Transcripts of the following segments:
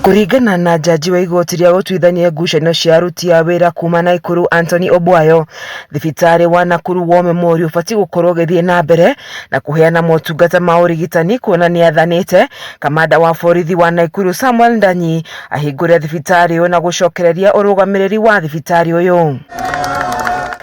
Kuringana na jaji wa igoti ria gũtuithania ngucanio cia aruti a wĩra kuma NAIKURU Anthony Obwayo, Thibitari wa Nakuru War Memorial ũbatiĩ gũkorwo ũgĩthiĩ na mbere na kũheana motungata ma ũrigitani, kuona nĩ athanĩte kamanda wa borithi wa NAIKURU Samuel NDANYI ahingũre thibitari ũyũ na gũcokereria ũrũgamĩrĩri wa thibitari ũyũ.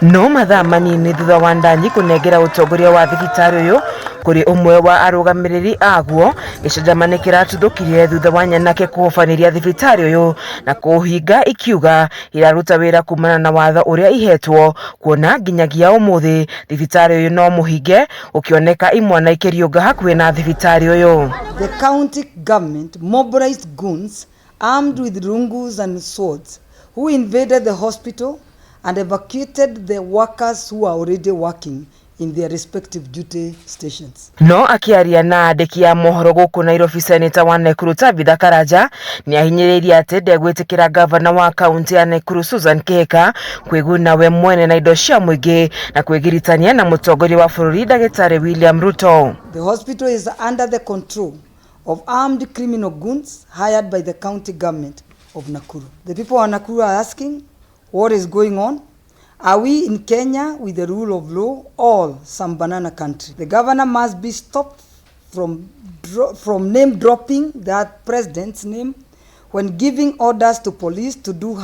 No mathaa manini thutha wa NDANYI kũnengera ũtongoria wa thibitari ũyũ kuri umwe wa arugamiriri AGUO, gĩcanjama kĩratũthũkirie thutha wa nyanake kũhobanĩria thibitari ũyũ na kũhinga ikiuga iraruta wĩra kumana na watho ũrĩa ihetwo, kuona nginyagia ũmũthĩ thibitari ũyũ no mũhinge ũkĩoneka imwana ikĩriũnga hakuhĩ na thibitari ũyũ. The county government mobilized goons armed with rungus and swords who invaded the hospital and evacuated the workers who are already working in their respective duty stations. No akiaria na andĩki a mohoro gũkũ Nairobi, Senator wa NAIKURU TABITHA KARANJA nĩ ahinyĩrĩirie atĩ ndegwĩtĩkĩra gavana wa kaunti ya NAIKURU Susan Kihika kwĩguna we mwene na indo cia mũingĩ na kwĩgiritania na mũtongoria wa bũrũri Ndagĩtarĩ William Ruto. The hospital is under the control of armed criminal goons hired by the county government of Nakuru. The people of Nakuru are asking, what is going on? Are we in Kenya with the rule of law or some banana country? The governor must be stopped from name dropping that president's name when giving orders to police to do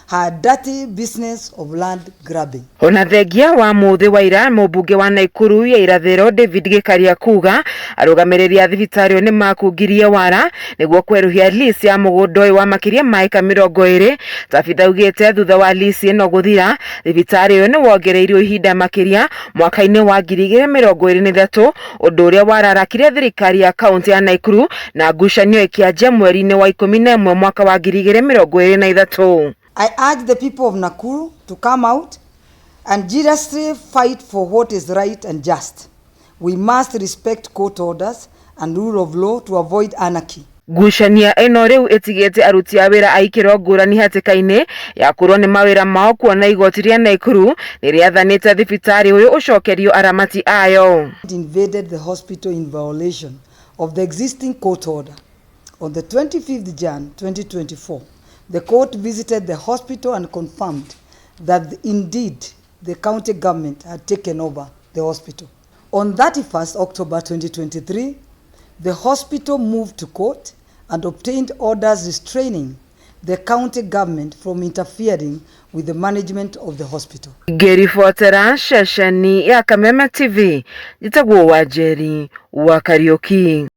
her dirty business of land grabbing. Ona thengia wa muthi wa ira mũmbunge wa NAIKURU ya irathĩro David Gĩkaria kuga arũgamĩrĩri a thibitari nĩ makũngirie wara nĩguo kweruhia lease ya mũgũnda ũyũ wa makĩria ma eka 20. Tabitha ugĩte thutha wa lease ĩno gũthira thibitari ũyũ nĩ wongereirio ihinda makĩria mwaka-inĩ wa 2023, ũndũ ũrĩa wararakire thirikari ya kaunti ya NAIKURU na ngucanio ĩkĩanjia mweri-inĩ wa 11 mwaka wa 2023. I urge the people of Nakuru to come out and jealously fight for what is right and just. We must respect court orders and rule of law to avoid anarchy. Ngucanio ĩno rĩu ĩtigĩte aruti a wĩra a ikĩro ngũrani hatĩka-inĩ ya kũrwo nĩ mawĩra mao, kuona igoti rĩa NAIKURU nĩ rĩathanĩte thibitari ũyũ ũcokerio aramati ayo. Invaded the hospital in violation of the existing court order. On the 25th Jan 2024, the court visited the hospital and confirmed that indeed the county government had taken over the hospital. On 31st October 2023, the hospital moved to court and obtained orders restraining the county government from interfering with the management of the hospital. Ngĩribotera ceceni ya Kameme TV, njĩtagwo Wanjeri wa Kariũki.